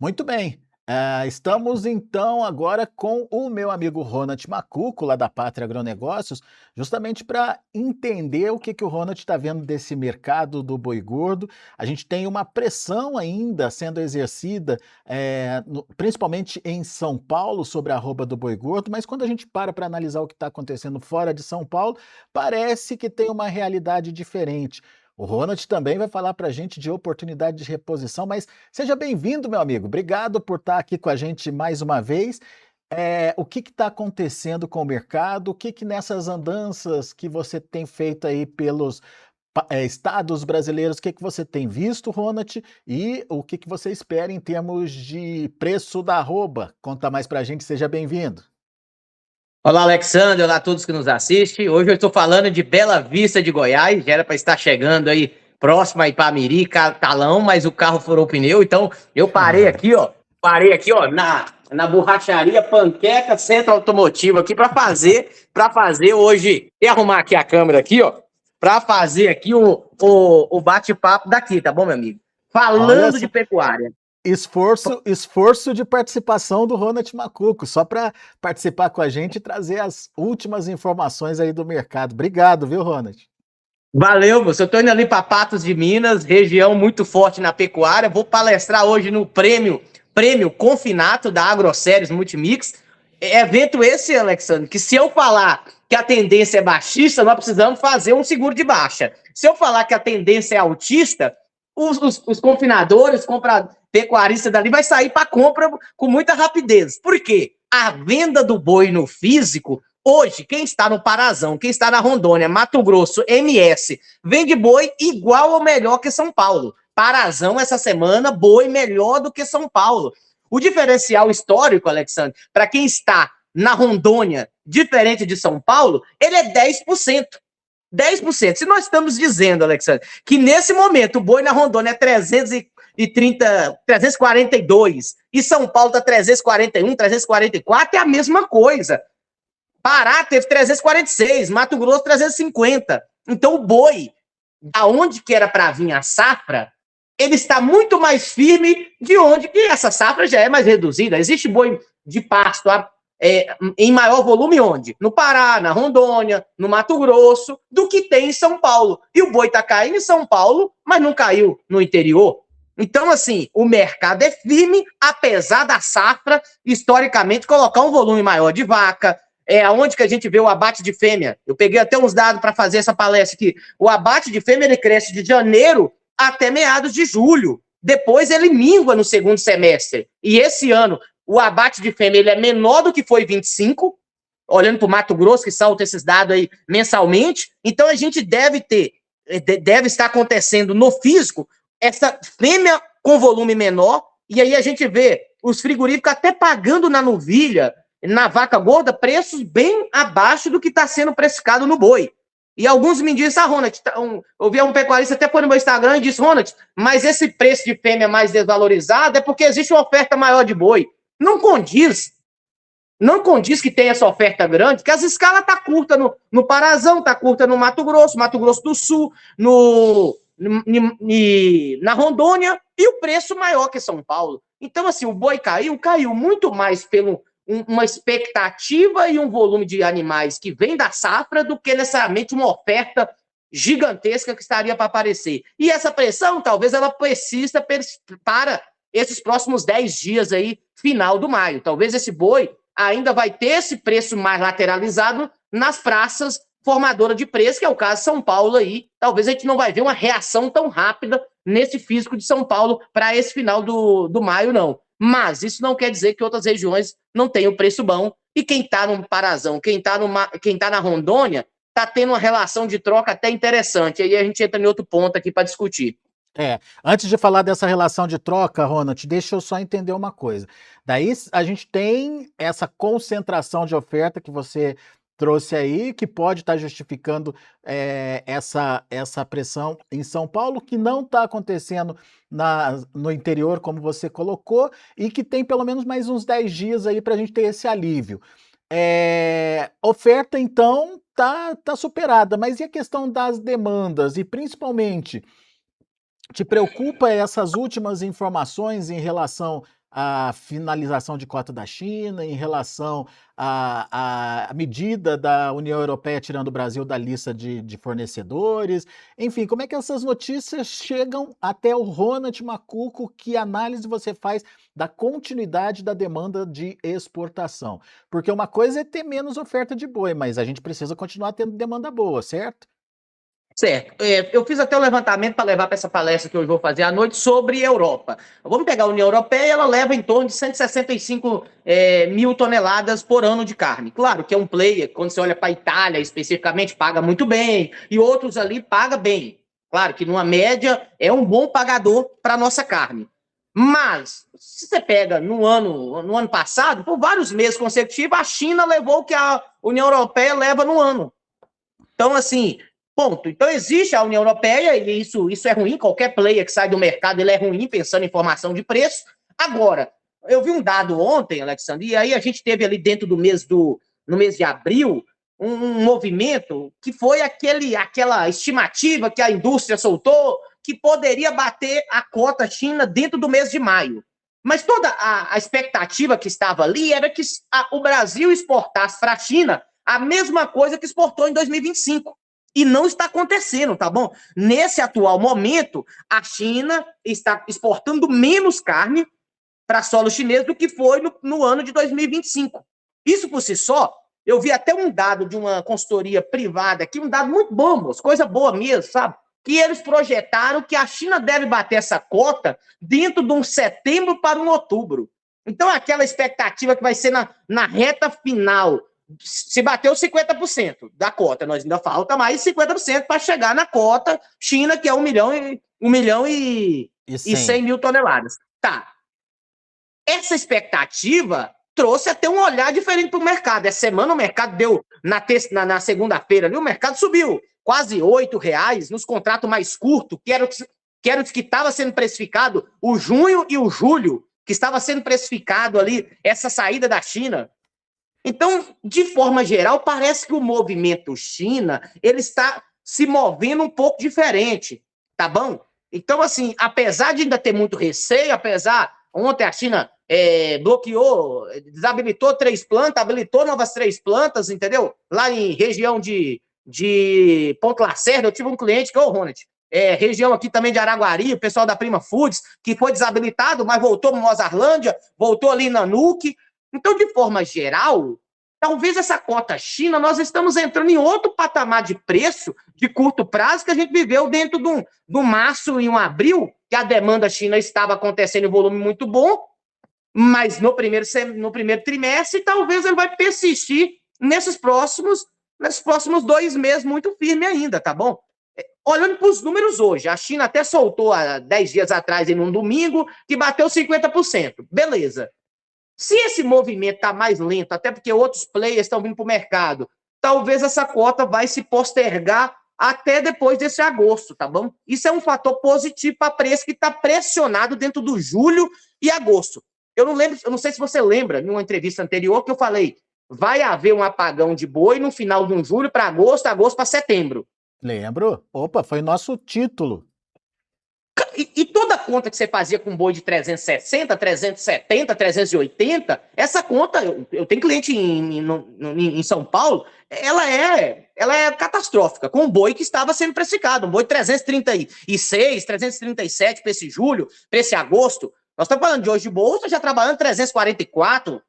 Muito bem. Estamos então agora com o meu amigo Ronald Macuco, lá da Pátria Agronegócios, justamente para entender o que o Ronald está vendo desse mercado do boi gordo. A gente tem uma pressão ainda sendo exercida, principalmente em São Paulo, sobre a arroba do boi gordo, mas quando a gente para analisar o que está acontecendo fora de São Paulo, parece que tem uma realidade diferente. O Ronald também vai falar para a gente de oportunidade de reposição, mas seja bem-vindo, meu amigo. Obrigado por estar aqui com a gente mais uma vez. O que está acontecendo com o mercado? O que nessas andanças que você tem feito aí pelos estados brasileiros, o que você tem visto, Ronald? E o que você espera em termos de preço da arroba? Conta mais para a gente, seja bem-vindo. Olá, Alexandre, olá a todos que nos assistem. Hoje eu estou falando de Bela Vista de Goiás, já era para estar chegando aí próximo a Ipamiri, Catalão, mas o carro furou o pneu, então eu parei aqui, ó, na borracharia Panqueca Centro Automotivo aqui para fazer hoje, e arrumar aqui a câmera aqui, ó, para fazer aqui o bate-papo daqui, tá bom, meu amigo? Olha Falando de só. pecuária. Esforço de participação do Ronald Macuco, só para participar com a gente e trazer as últimas informações aí do mercado. Obrigado, viu, Ronald? Valeu, moço. Eu tô indo ali para Patos de Minas, região muito forte na pecuária. Vou palestrar hoje no prêmio Confinato da AgroSéries Multimix. Evento esse, Alexandre, que se eu falar que a tendência é baixista, nós precisamos fazer um seguro de baixa. Se eu falar que a tendência é altista, os confinadores, pecuaristas dali vai sair para compra com muita rapidez. Por quê? A venda do boi no físico hoje, quem está no Parazão, quem está na Rondônia, Mato Grosso, MS, vende boi igual ou melhor que São Paulo. Parazão essa semana, boi melhor do que São Paulo. O diferencial histórico, Alexandre, para quem está na Rondônia, diferente de São Paulo, ele é 10%. 10%. Se nós estamos dizendo, Alexandre, que nesse momento o boi na Rondônia é 342 e São Paulo está 341, 344, é a mesma coisa. Pará teve 346, Mato Grosso 350. Então o boi, da onde que era para vir a safra, ele está muito mais firme de onde que essa safra já é mais reduzida. Existe boi de pasto em maior volume onde? No Pará, na Rondônia, no Mato Grosso, do que tem em São Paulo. E o boi está caindo em São Paulo, mas não caiu no interior. Então, assim, o mercado é firme, apesar da safra, historicamente, colocar um volume maior de vaca. É aonde que a gente vê o abate de fêmea. Eu peguei até uns dados para fazer essa palestra aqui. O abate de fêmea ele cresce de janeiro até meados de julho. Depois ele mingua no segundo semestre. E esse ano, o abate de fêmea ele é menor do que foi 25, olhando para o Mato Grosso, que salta esses dados aí mensalmente. Então a gente deve estar acontecendo no físico essa fêmea com volume menor, e aí a gente vê os frigoríficos até pagando na novilha, na vaca gorda, preços bem abaixo do que está sendo precificado no boi. E alguns me dizem, Ronald, eu vi um pecuarista até foi no meu Instagram e disse, Ronald, mas esse preço de fêmea mais desvalorizado é porque existe uma oferta maior de boi. Não condiz. Não condiz que tem essa oferta grande, que as escalas tá curta no Parazão, tá curta no Mato Grosso do Sul, na Rondônia, e o preço maior que São Paulo. Então, assim, o boi caiu muito mais pelo uma expectativa e um volume de animais que vem da safra do que necessariamente uma oferta gigantesca que estaria para aparecer. E essa pressão, talvez ela persista para esses próximos 10 dias aí, final do maio. Talvez esse boi ainda vai ter esse preço mais lateralizado nas praças formadoras de preço, que é o caso de São Paulo aí. Talvez a gente não vai ver uma reação tão rápida nesse físico de São Paulo para esse final do maio, não. Mas isso não quer dizer que outras regiões não tenham preço bom. E quem está no Parazão, quem tá na Rondônia, está tendo uma relação de troca até interessante. Aí a gente entra em outro ponto aqui para discutir. Antes de falar dessa relação de troca, Ronald, deixa eu só entender uma coisa. Daí a gente tem essa concentração de oferta que você trouxe aí, que pode estar justificando essa pressão em São Paulo, que não está acontecendo no interior, como você colocou, e que tem pelo menos mais uns 10 dias aí para a gente ter esse alívio. Oferta, então, tá superada, mas e a questão das demandas? E principalmente, te preocupa essas últimas informações em relação à finalização de cota da China, em relação à medida da União Europeia tirando o Brasil da lista de fornecedores? Enfim, como é que essas notícias chegam até o Ronald Macuco? Que análise você faz da continuidade da demanda de exportação? Porque uma coisa é ter menos oferta de boi, mas a gente precisa continuar tendo demanda boa, certo? Certo. Eu fiz até o levantamento para levar para essa palestra que eu vou fazer à noite sobre Europa. Vamos pegar a União Europeia, ela leva em torno de 165 mil toneladas por ano de carne. Claro que é um player, quando você olha para a Itália especificamente, paga muito bem, e outros ali paga bem. Claro que numa média é um bom pagador para a nossa carne. Mas, se você pega no ano passado, por vários meses consecutivos, a China levou o que a União Europeia leva no ano. Então, assim, ponto. Então, existe a União Europeia, e isso é ruim, qualquer player que sai do mercado, ele é ruim, pensando em formação de preço. Agora, eu vi um dado ontem, Alexandre, e aí a gente teve ali dentro no mês de abril, um movimento que foi aquela estimativa que a indústria soltou, que poderia bater a cota China dentro do mês de maio. Mas toda a expectativa que estava ali era que o Brasil exportasse para a China a mesma coisa que exportou em 2025. E não está acontecendo, tá bom? Nesse atual momento, a China está exportando menos carne para solo chinês do que foi no ano de 2025. Isso por si só, eu vi até um dado de uma consultoria privada aqui, um dado muito bom, moço, coisa boa mesmo, sabe? Que eles projetaram que a China deve bater essa cota dentro de um setembro para um outubro. Então, aquela expectativa que vai ser na reta final, se bateu 50% da cota, nós ainda falta mais 50% para chegar na cota China, que é 1 milhão e 100 mil toneladas. Tá. Essa expectativa trouxe até um olhar diferente para o mercado. Essa semana o mercado deu, na segunda-feira, o mercado subiu quase R$8 nos contratos mais curtos, que era os que estava sendo precificado o junho e o julho, que estava sendo precificado ali essa saída da China. Então, de forma geral, parece que o movimento China, ele está se movendo um pouco diferente, tá bom? Então, assim, apesar de ainda ter muito receio, ontem a China bloqueou, desabilitou 3 plantas, habilitou novas 3 plantas, entendeu? Lá em região de Ponto Lacerda, eu tive um cliente que, Ronald, região aqui também de Araguari, o pessoal da Prima Foods, que foi desabilitado, mas voltou para Mozarlândia, voltou ali na Nuke. Então, de forma geral, talvez essa cota China, nós estamos entrando em outro patamar de preço de curto prazo que a gente viveu dentro do março e um abril, que a demanda China estava acontecendo em volume muito bom, mas no primeiro trimestre, talvez ele vai persistir nesses próximos 2 meses muito firme ainda, tá bom? Olhando para os números hoje, a China até soltou há 10 dias atrás, em um domingo, que bateu 50%. Beleza. Se esse movimento está mais lento, até porque outros players estão vindo para o mercado, talvez essa cota vai se postergar até depois desse agosto, tá bom? Isso é um fator positivo para preço que está pressionado dentro do julho e agosto. Eu não sei se você lembra, numa entrevista anterior, que eu falei, vai haver um apagão de boi no final de julho para agosto para setembro. Lembro. Opa, foi nosso título. E toda conta que você fazia com boi de 360, 370, 380, essa conta, eu tenho cliente em São Paulo, ela é catastrófica, com um boi que estava sendo precificado, um boi de 336, 337 para esse julho, para esse agosto. Nós estamos falando de hoje de bolsa, já trabalhando 344.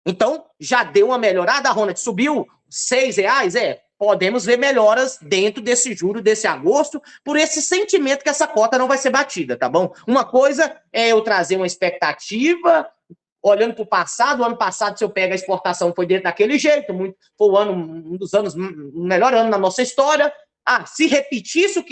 Então, já deu uma melhorada, a Ronald subiu R$6, podemos ver melhoras dentro desse julho, desse agosto, por esse sentimento que essa cota não vai ser batida, tá bom? Uma coisa é eu trazer uma expectativa, olhando para o passado. O ano passado, se eu pego a exportação, foi dentro daquele jeito, foi um dos anos, o melhor ano na nossa história. Se repetisse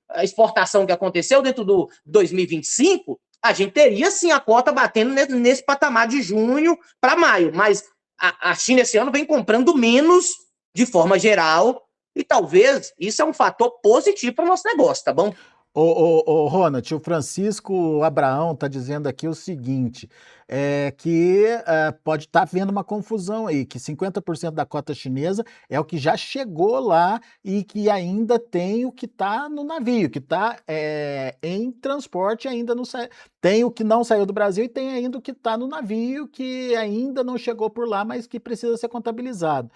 a exportação que aconteceu dentro do 2025, a gente teria sim a cota batendo nesse patamar de junho para maio, mas a China esse ano vem comprando menos de forma geral, e talvez isso é um fator positivo para o nosso negócio, tá bom? Ronald, o Francisco Abraão está dizendo aqui o seguinte, que pode estar havendo uma confusão aí, que 50% da cota chinesa é o que já chegou lá e que ainda tem o que está no navio, que está em transporte ainda não sai, tem o que não saiu do Brasil e tem ainda o que está no navio que ainda não chegou por lá, mas que precisa ser contabilizado.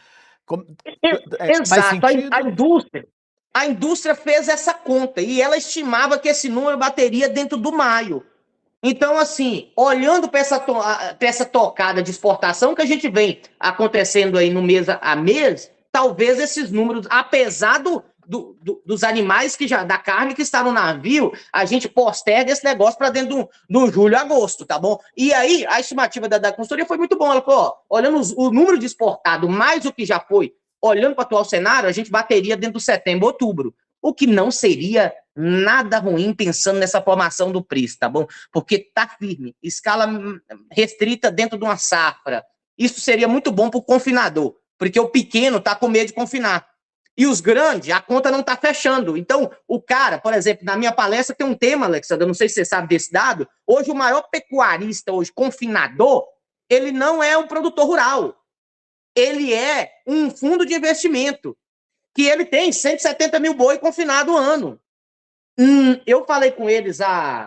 Com- Faz Exato, sentido? a indústria fez essa conta e ela estimava que esse número bateria dentro do maio. Então, assim, olhando para essa tocada de exportação que a gente vem acontecendo aí no mês a mês, talvez esses números, apesar dos animais que já, da carne que está no navio, a gente posterga esse negócio para dentro do julho, agosto, tá bom? E aí, a estimativa da consultoria foi muito boa. Ela falou: ó, olhando o número de exportado mais o que já foi, olhando para o atual cenário, a gente bateria dentro do setembro, outubro. O que não seria nada ruim pensando nessa formação do PRIS, tá bom? Porque tá firme, escala restrita dentro de uma safra. Isso seria muito bom para o confinador, porque o pequeno tá com medo de confinar. E os grandes, a conta não tá fechando. Então, o cara, por exemplo, na minha palestra tem um tema, Alexandre, não sei se você sabe desse dado, hoje o maior pecuarista, hoje confinador, ele não é um produtor rural, ele é um fundo de investimento, que ele tem 170 mil boi confinado ano. Eu falei com eles,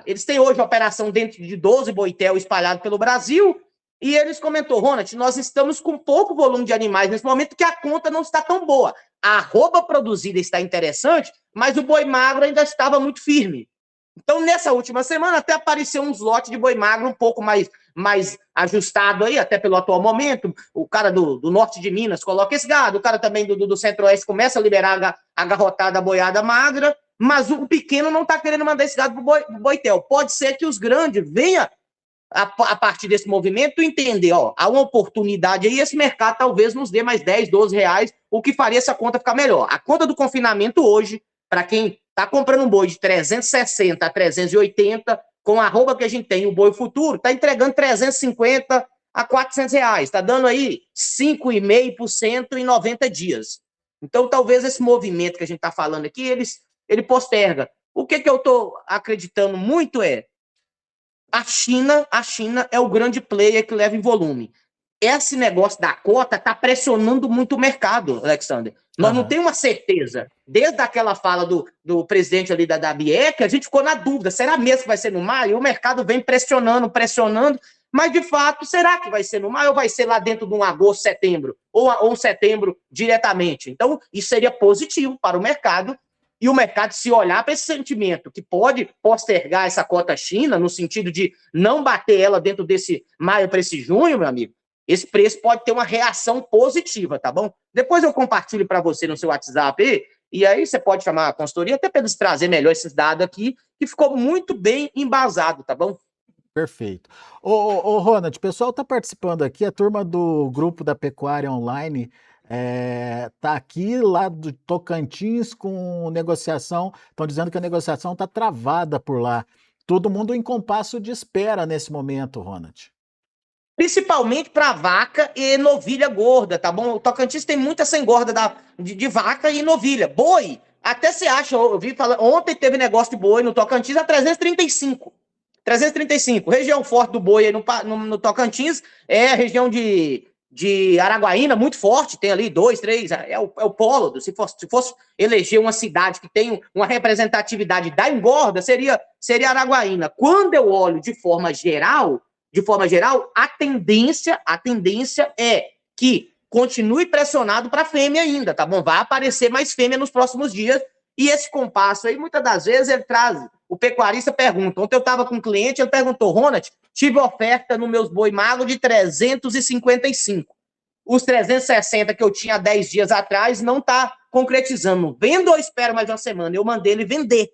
eles têm hoje operação dentro de 12 boitel espalhados pelo Brasil, e eles comentou: Ronald, nós estamos com pouco volume de animais nesse momento, que a conta não está tão boa. A arroba produzida está interessante, mas o boi magro ainda estava muito firme. Então, nessa última semana, até apareceu uns lotes de boi magro um pouco mais ajustado aí, até pelo atual momento. O cara do norte de Minas coloca esse gado, o cara também do centro-oeste começa a liberar a garrotada boiada magra, mas o pequeno não está querendo mandar esse gado pro boitel. Pode ser que os grandes venham, a partir desse movimento, entender, ó, há uma oportunidade aí, esse mercado talvez nos dê mais 10, 12 reais, o que faria essa conta ficar melhor. A conta do confinamento hoje, para quem está comprando um boi de 360 a 380, com a arroba que a gente tem, o boi futuro, está entregando 350 a 400 reais, está dando aí 5,5% em 90 dias. Então, talvez esse movimento que a gente está falando aqui, ele posterga. O que eu estou acreditando muito a China é o grande player que leva em volume. Esse negócio da cota está pressionando muito o mercado, Alexander. Nós não Aham. temos uma certeza. Desde aquela fala do presidente ali da BIEC, a gente ficou na dúvida: será mesmo que vai ser no maio? O mercado vem pressionando, mas de fato, será que vai ser no maio ou vai ser lá dentro de um agosto, setembro? Ou um setembro diretamente? Então, isso seria positivo para o mercado, e o mercado, se olhar para esse sentimento que pode postergar essa cota China, no sentido de não bater ela dentro desse maio para esse junho, meu amigo, esse preço pode ter uma reação positiva, tá bom? Depois eu compartilho para você no seu WhatsApp e aí você pode chamar a consultoria até para eles trazer melhor esses dados aqui, que ficou muito bem embasado, tá bom? Perfeito. Ronald, o pessoal está participando aqui, a turma do grupo da Pecuária Online está aqui lá do Tocantins com negociação, estão dizendo que a negociação está travada por lá. Todo mundo em compasso de espera nesse momento, Ronald. Principalmente para vaca e novilha gorda, tá bom? O Tocantins tem muita sem gorda de vaca e novilha. Boi, até você acha, eu vi falando, ontem teve negócio de boi no Tocantins a 335. 335. Região forte do boi aí no Tocantins é a região de Araguaína, muito forte, tem ali 2, 3, é o polo. Se fosse eleger uma cidade que tem uma representatividade da engorda, seria Araguaína. Quando eu olho de forma geral, a tendência é que continue pressionado para fêmea ainda, tá bom? Vai aparecer mais fêmea nos próximos dias, e esse compasso aí, muitas das vezes, ele traz. O pecuarista pergunta. Ontem eu estava com um cliente, ele perguntou: Ronald, tive oferta nos meus boi magro de 355. Os 360 que eu tinha há 10 dias atrás não está concretizando. Vendo ou espero mais uma semana? Eu mandei ele vender.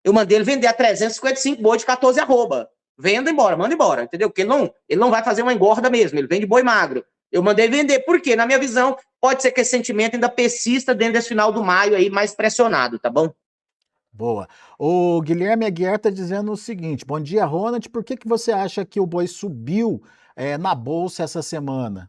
A 355 boi de 14 arroba. Venda embora, manda embora, entendeu? Porque ele não vai fazer uma engorda mesmo, ele vende boi magro. Eu mandei vender, por quê? Na minha visão, pode ser que esse sentimento ainda persista dentro desse final do maio aí, mais pressionado, tá bom? Boa. O Guilherme Aguiar está dizendo o seguinte: bom dia, Ronald. Por que você acha que o boi subiu na bolsa essa semana?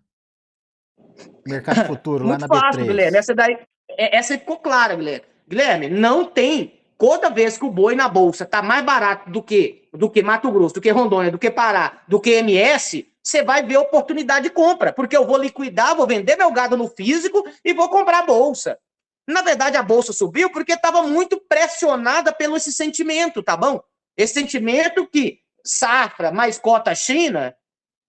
Mercado Futuro, lá Muito na fácil, Guilherme. B3. Essa ficou clara, Guilherme. Guilherme, não tem toda vez que o boi na bolsa tá mais barato do que Mato Grosso, do que Rondônia, do que Pará, do que MS, você vai ver oportunidade de compra, porque eu vou liquidar, vou vender meu gado no físico e vou comprar a bolsa. Na verdade, a bolsa subiu porque estava muito pressionada pelo esse sentimento, tá bom? Esse sentimento que safra mais cota China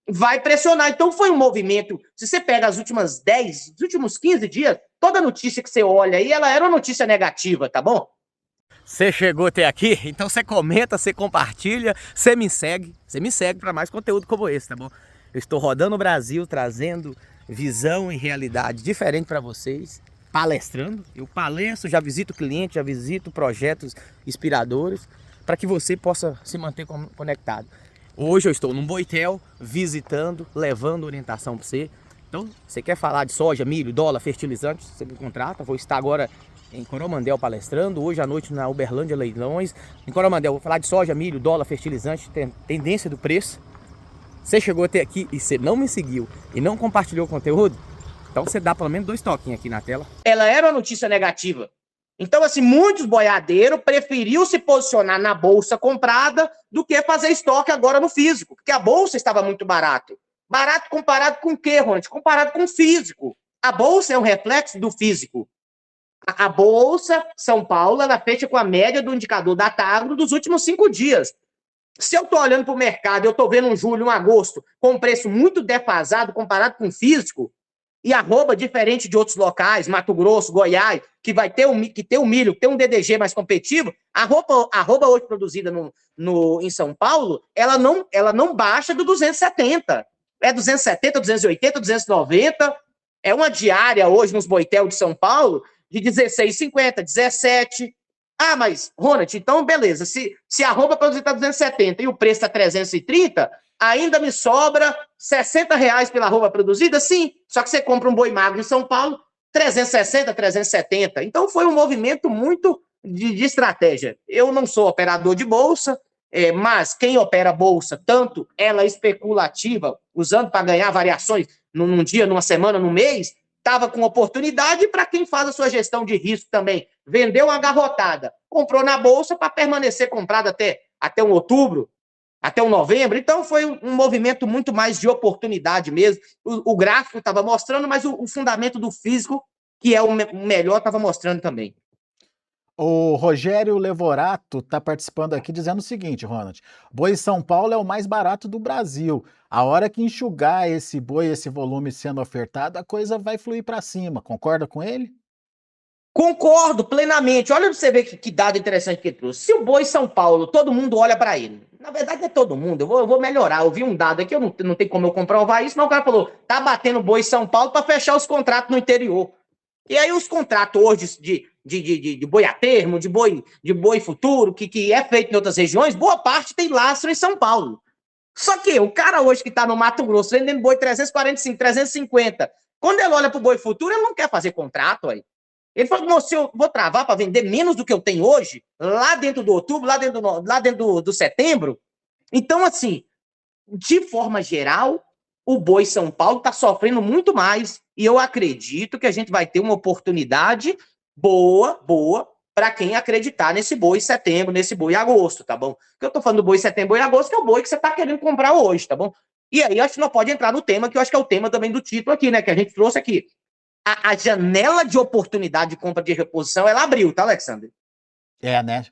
vai pressionar. Então foi um movimento, se você pega as últimas 10, os últimos 15 dias, toda notícia que você olha aí, ela era uma notícia negativa, tá bom? Você chegou até aqui, então você comenta, você compartilha, você me segue para mais conteúdo como esse, tá bom? Eu estou rodando o Brasil, trazendo visão e realidade diferente para vocês, palestrando. Eu palestro, já visito clientes, já visito projetos inspiradores, para que você possa se manter conectado. Hoje eu estou num Boitel, visitando, levando orientação para você. Então, você quer falar de soja, milho, dólar, fertilizante, você me contrata. Vou estar agora em Coromandel palestrando, hoje à noite na Uberlândia Leilões. Em Coromandel, vou falar de soja, milho, dólar, fertilizante, tendência do preço. Você chegou até aqui e você não me seguiu e não compartilhou o conteúdo, então você dá pelo menos 2 toquinhos aqui na tela. Ela era uma notícia negativa. Então, assim, muitos boiadeiros preferiam se posicionar na bolsa comprada do que fazer estoque agora no físico, porque a bolsa estava muito barato. Barato comparado com o quê, Ronald? Comparado com o físico. A bolsa é um reflexo do físico. A bolsa São Paulo, ela fecha com a média do indicador da Tagro dos últimos 5 dias. Se eu estou olhando para o mercado, eu estou vendo um julho, um agosto, com um preço muito defasado comparado com o físico, e arroba diferente de outros locais, Mato Grosso, Goiás, que vai ter que tem o milho, que tem um DDG mais competitivo, a arroba hoje produzida em São Paulo, ela não baixa do 270. É 270, 280, 290. É uma diária hoje nos Boitel de São Paulo de 16,50, 17. Ah, mas, Ronald, então beleza. Se a arroba produzida está 270 e o preço está 330, ainda me sobra R$60 pela arroba produzida? Sim. Só que você compra um boi magro em São Paulo, 360, 370. Então foi um movimento muito de estratégia. Eu não sou operador de bolsa, mas quem opera bolsa, tanto ela especulativa, usando para ganhar variações num dia, numa semana, num mês, estava com oportunidade. Para quem faz a sua gestão de risco também, vendeu uma garrotada, comprou na bolsa para permanecer comprado até um outubro, até um novembro. Então foi um movimento muito mais de oportunidade mesmo. O gráfico estava mostrando, mas o fundamento do físico, que é o melhor, estava mostrando também. O Rogério Levorato está participando aqui dizendo o seguinte, Ronald: boi São Paulo é o mais barato do Brasil. A hora que enxugar esse boi, esse volume sendo ofertado, a coisa vai fluir para cima. Concorda com ele? Concordo plenamente. Olha para você ver que dado interessante que ele trouxe. Se o boi São Paulo, todo mundo olha para ele. Na verdade, não é todo mundo. Eu vou melhorar. Eu vi um dado aqui, eu não tem como eu comprovar isso, mas o cara falou: tá batendo boi São Paulo para fechar os contratos no interior. E aí os contratos hoje de boi a termo, de boi futuro, que é feito em outras regiões, boa parte tem lastro em São Paulo. Só que o cara hoje que está no Mato Grosso vendendo boi 345, 350, quando ele olha para o boi futuro, ele não quer fazer contrato aí. Ele falou: se eu vou travar para vender menos do que eu tenho hoje, lá dentro do outubro, lá dentro do setembro. Então, assim, de forma geral, o boi São Paulo está sofrendo muito mais, e eu acredito que a gente vai ter uma oportunidade boa, para quem acreditar nesse boi setembro, nesse boi agosto, tá bom? Porque eu tô falando do boi setembro e agosto, que é o boi que você tá querendo comprar hoje, tá bom? E aí acho que não pode entrar no tema, que eu acho que é o tema também do título aqui, né, que a gente trouxe aqui. A janela de oportunidade de compra de reposição, ela abriu, tá, Alexandre? É, né?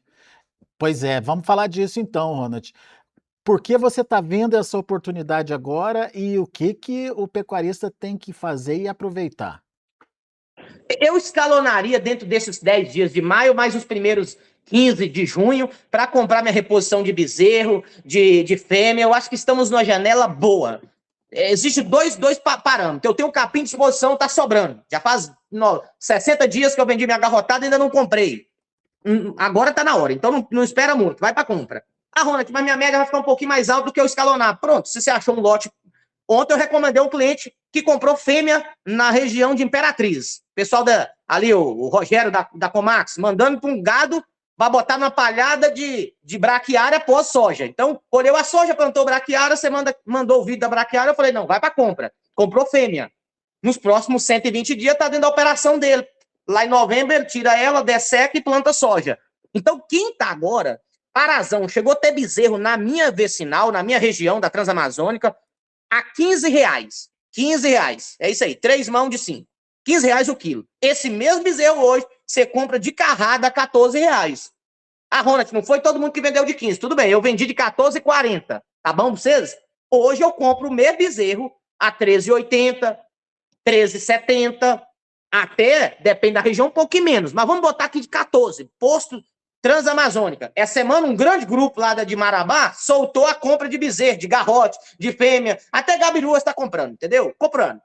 Pois é, vamos falar disso então, Ronald. Por que você está vendo essa oportunidade agora e o que o pecuarista tem que fazer e aproveitar? Eu escalonaria dentro desses 10 dias de maio, mais os primeiros 15 de junho, para comprar minha reposição de bezerro, de fêmea. Eu acho que estamos numa janela boa. Existe dois parâmetros. Eu tenho um capim de exposição, tá sobrando. Já faz 60 dias que eu vendi minha garrotada e ainda não comprei. Agora tá na hora, então não espera muito, vai para compra. Ah, Ronald, mas minha média vai ficar um pouquinho mais alta do que eu escalonar. Pronto, se você achou um lote. Ontem eu recomendei um cliente que comprou fêmea na região de Imperatriz. Pessoal ali, o Rogério da Comax, mandando para um gado para botar numa palhada de braquiária pós-soja. Então, colheu a soja, plantou braquiária, você mandou o vídeo da braquiária, eu falei: não, vai para compra. Comprou fêmea. Nos próximos 120 dias está dentro da operação dele. Lá em novembro ele tira ela, desseca e planta soja. Então, quem tá agora, Parazão, chegou a ter bezerro na minha vicinal, na minha região da Transamazônica, a R$ 15. R$ 15. É isso aí, 3 mãos de 5. R$ 15 o quilo. Esse mesmo bezerro hoje, você compra de carrada a R$ 14. Ah, Ronald, não foi todo mundo que vendeu de 15. Tudo bem, eu vendi de 14,40. Tá bom pra vocês? Hoje eu compro o mesmo bezerro a 13,80, 13,70, até, depende da região, um pouquinho menos. Mas vamos botar aqui de 14. Posto Transamazônica. Essa semana, um grande grupo lá de Marabá soltou a compra de bezerro, de garrote, de fêmea. Até Gabiruas está comprando, entendeu? Comprando.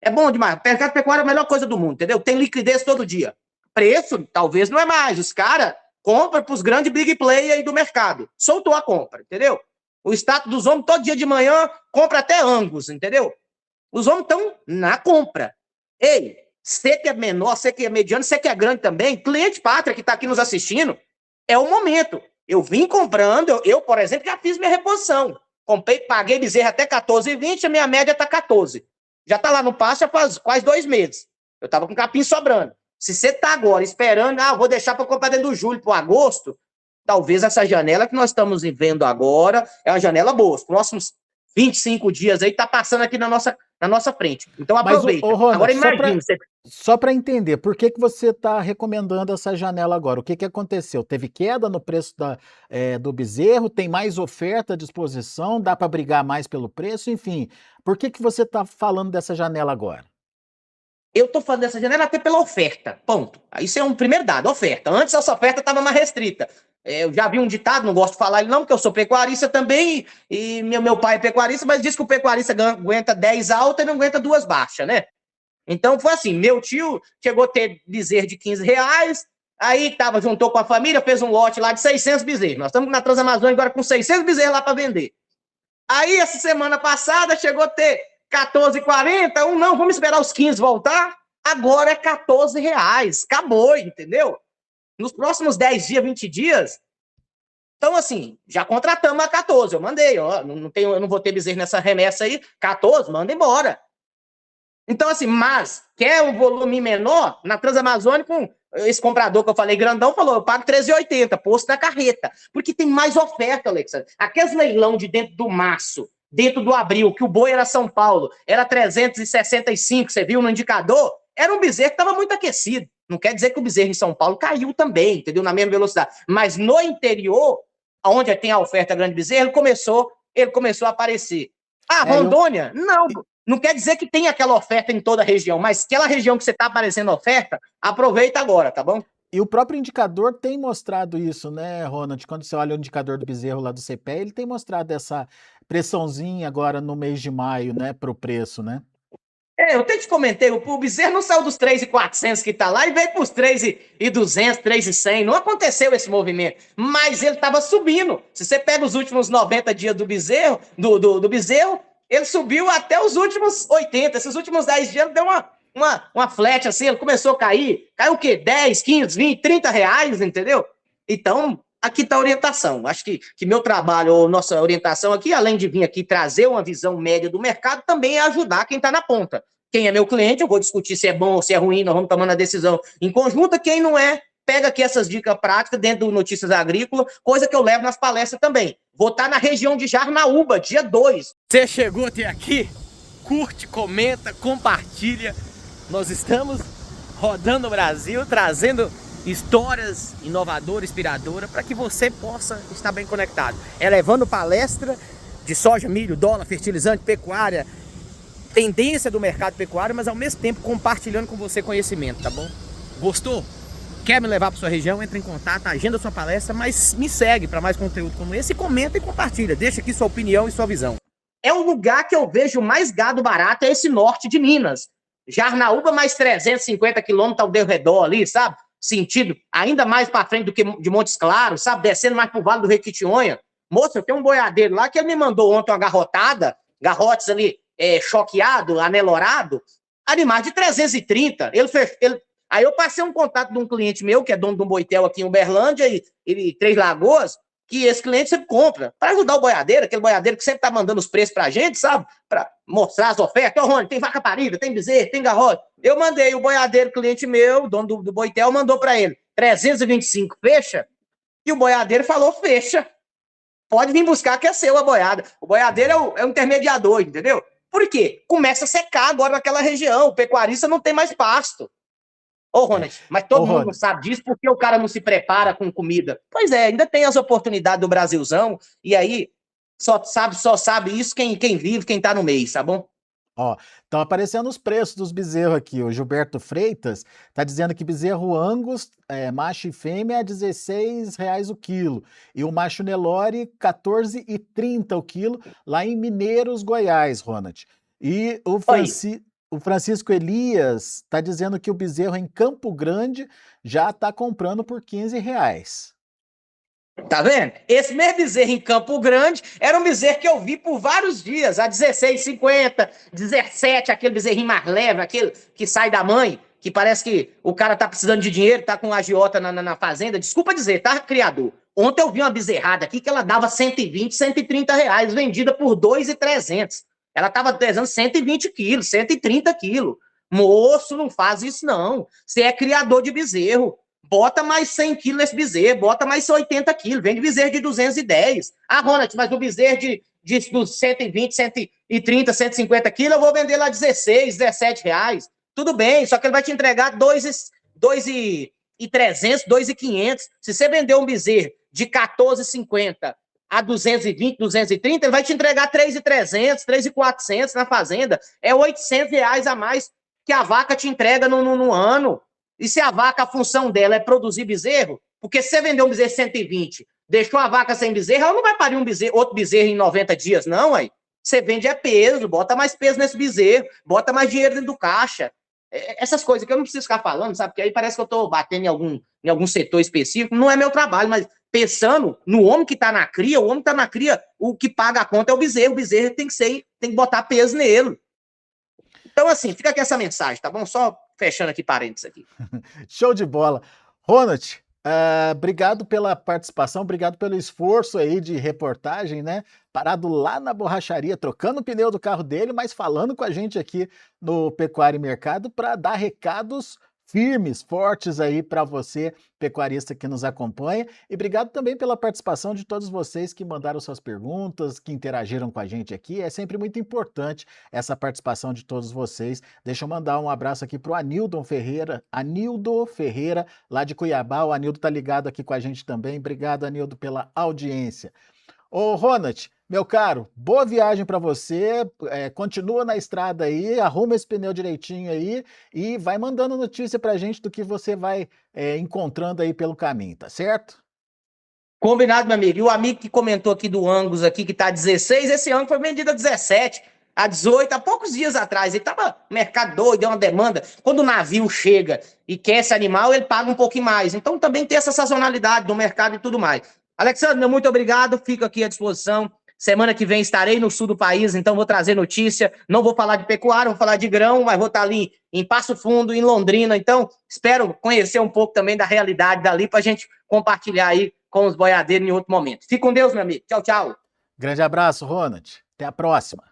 É bom demais. Mercado pecuário é a melhor coisa do mundo, entendeu? Tem liquidez todo dia. Preço, talvez não é mais. Os caras compram para os grandes big players aí do mercado. Soltou a compra, entendeu? O status dos homens, todo dia de manhã, compra até Angus, entendeu? Os homens estão na compra. Ei, você que é menor, você que é mediano, você que é grande também, cliente pátria que está aqui nos assistindo, é o momento. Eu vim comprando, eu, por exemplo, já fiz minha reposição. Comprei, paguei bezerro até 14,20, a minha média está 14. Já está lá no pasto já faz quase 2 meses. Eu estava com capim sobrando. Se você está agora esperando, vou deixar para comprar dentro do julho para agosto, talvez essa janela que nós estamos vendo agora é uma janela boa. Os próximos 25 dias aí está passando aqui na nossa frente. Então aproveita. Mas, Ronald, agora imagine. Só para entender, por que você está recomendando essa janela agora? O que aconteceu? Teve queda no preço do bezerro? Tem mais oferta à disposição? Dá para brigar mais pelo preço? Enfim, por que você está falando dessa janela agora? Eu estou falando dessa janela até pela oferta, ponto. Isso é um primeiro dado, oferta. Antes essa oferta estava mais restrita. Eu já vi um ditado, não gosto de falar ele não, porque eu sou pecuarista também, e meu pai é pecuarista, mas diz que o pecuarista aguenta 10 altas e não aguenta 2 baixas, né? Então foi assim, meu tio chegou a ter bezerro de R$ 15, aí juntou com a família, fez um lote lá de 600 bezerros. Nós estamos na Transamazônica agora com 600 bezerros lá para vender. Aí essa semana passada chegou a ter 14,40, não, vamos esperar os 15 voltar, agora é R$ 14, acabou, entendeu? Nos próximos 10 dias, 20 dias, então assim, já contratamos a 14, eu mandei, ó, eu não vou ter bezerro nessa remessa aí, 14, manda embora. Então assim, mas quer um volume menor, na Transamazônica, esse comprador que eu falei grandão falou, eu pago 13,80, posto da carreta, porque tem mais oferta, Alexandre. Aqueles leilão de dentro do março, dentro do abril, que o boi era São Paulo, era 365, você viu no indicador, era um bezerro que estava muito aquecido. Não quer dizer que o bezerro em São Paulo caiu também, entendeu? Na mesma velocidade. Mas no interior, onde tem a oferta grande bezerro, ele começou a aparecer. Rondônia? Não quer dizer que tem aquela oferta em toda a região, mas aquela região que você está aparecendo oferta, aproveita agora, tá bom? E o próprio indicador tem mostrado isso, né, Ronald? Quando você olha o indicador do bezerro lá do CPE, ele tem mostrado essa pressãozinha agora no mês de maio, né, para o preço, né? Eu até te comentei, o bezerro não saiu dos 3.400 que está lá e veio para os 3.200, 3.100. Não aconteceu esse movimento, mas ele estava subindo. Se você pega os últimos 90 dias do bezerro, do bezerro, ele subiu até os últimos 80. Esses últimos 10 dias ele deu uma flat assim, ele começou a cair. Caiu o quê? 10, 15, 20, R$ 30, entendeu? Então, aqui está a orientação. Acho que meu trabalho, ou nossa orientação aqui, além de vir aqui trazer uma visão média do mercado, também é ajudar quem está na ponta. Quem é meu cliente, eu vou discutir se é bom ou se é ruim, nós vamos tomando a decisão em conjunto. Quem não é, pega aqui essas dicas práticas dentro do Notícias Agrícolas, coisa que eu levo nas palestras também. Vou estar na região de Jarnaúba, dia 2. Você chegou até aqui? Curte, comenta, compartilha. Nós estamos rodando o Brasil, trazendo histórias inovadoras, inspiradoras, para que você possa estar bem conectado. Levando palestra de soja, milho, dólar, fertilizante, pecuária, tendência do mercado pecuário, mas ao mesmo tempo compartilhando com você conhecimento, tá bom? Gostou? Quer me levar para sua região? Entre em contato, agenda sua palestra, mas me segue para mais conteúdo como esse, comenta e compartilha. Deixa aqui sua opinião e sua visão. É o lugar que eu vejo mais gado barato, é esse norte de Minas. Jarnaúba mais 350 quilômetros ao redor ali, sabe? Sentido ainda mais para frente do que de Montes Claros, sabe? Descendo mais pro Vale do Requitinhonha. Moço, eu tenho um boiadeiro lá que ele me mandou ontem uma garrotada, garrotes ali choqueado, anelorado, animais de 330. Aí eu passei um contato de um cliente meu, que é dono de um boitel aqui em Uberlândia e Três Lagoas, que esse cliente sempre compra, para ajudar o boiadeiro, aquele boiadeiro que sempre tá mandando os preços pra gente, sabe? Para mostrar as ofertas. Ô, Rony, tem vaca parida, tem bezerro, tem garrote. Eu mandei o boiadeiro, cliente meu, dono do boitel, mandou para ele 325, fecha, E o boiadeiro falou, fecha. Pode vir buscar que é seu a boiada. O boiadeiro é o intermediador, entendeu? Por quê? Começa a secar agora naquela região. O pecuarista não tem mais pasto. Ô, Ronald, mas todo mundo sabe disso porque o cara não se prepara com comida. Pois é, ainda tem as oportunidades do Brasilzão, e aí só sabe isso quem vive, quem tá no mês, tá bom? Ó, estão aparecendo os preços dos bezerros aqui. O Gilberto Freitas está dizendo que bezerro Angus, macho e fêmea, é R$16 o quilo. E o macho Nelore, R$14,30 o quilo, lá em Mineiros, Goiás, Ronald. E o Francisco Elias está dizendo que o bezerro em Campo Grande já está comprando por R$15. Tá vendo? Esse mesmo bezerro em Campo Grande era um bezerro que eu vi por vários dias, a R$16,50, 17, aquele bezerrinho mais leve, aquele que sai da mãe, que parece que o cara tá precisando de dinheiro, tá com agiota na fazenda. Desculpa dizer, tá, criador? Ontem eu vi uma bezerrada aqui que ela dava R$120, R$130, vendida por R$2,300. Ela tava pesando 120 quilos, 130 quilos. Moço, não faz isso não. Você é criador de bezerro. Bota mais 100 quilos nesse bezerro, bota mais 80 quilos, vende bezerro de 210. Ah, Ronald, mas o bezerro dos 120, 130, 150 quilos, eu vou vender lá 16, 17 reais. Tudo bem, só que ele vai te entregar 2,300, 2,500. Se você vender um bezerro de 14,50 a 220, 230, ele vai te entregar 3,300, 3,400 na fazenda. É R$800 a mais que a vaca te entrega no ano. E se a vaca, a função dela é produzir bezerro, porque se você vender um bezerro 120, deixou a vaca sem bezerro, ela não vai parir outro bezerro em 90 dias, não, aí. Você vende é peso, bota mais peso nesse bezerro, bota mais dinheiro dentro do caixa. Essas coisas que eu não preciso ficar falando, sabe? Porque aí parece que eu tô batendo em algum setor específico. Não é meu trabalho, mas pensando no homem que tá na cria, o homem que tá na cria, o que paga a conta é o bezerro. O bezerro tem que botar peso nele. Então, assim, fica aqui essa mensagem, tá bom? Só fechando aqui parênteses aqui. Show de bola. Ronald, obrigado pela participação, obrigado pelo esforço aí de reportagem, né? Parado lá na borracharia, trocando o pneu do carro dele, mas falando com a gente aqui no Pecuária e Mercado para dar recados firmes, fortes aí para você, pecuarista que nos acompanha. E obrigado também pela participação de todos vocês que mandaram suas perguntas, que interagiram com a gente aqui. É sempre muito importante essa participação de todos vocês. Deixa eu mandar um abraço aqui para o Anildo Ferreira, lá de Cuiabá. O Anildo tá ligado aqui com a gente também. Obrigado, Anildo, pela audiência. Ô, Ronald, meu caro, boa viagem para você, continua na estrada aí, arruma esse pneu direitinho aí e vai mandando notícia pra gente do que você vai encontrando aí pelo caminho, tá certo? Combinado, meu amigo. E o amigo que comentou aqui do Angus aqui, que tá 16, esse Angus foi vendido a 17, a 18, há poucos dias atrás. Ele tava mercado doido, deu uma demanda. Quando o navio chega e quer esse animal, ele paga um pouquinho mais. Então também tem essa sazonalidade do mercado e tudo mais. Alexandre, muito obrigado, fico aqui à disposição. Semana que vem estarei no sul do país, então vou trazer notícia. Não vou falar de pecuária, vou falar de grão, mas vou estar ali em Passo Fundo, em Londrina. Então, espero conhecer um pouco também da realidade dali para a gente compartilhar aí com os boiadeiros em outro momento. Fique com Deus, meu amigo. Tchau, tchau. Grande abraço, Ronald. Até a próxima.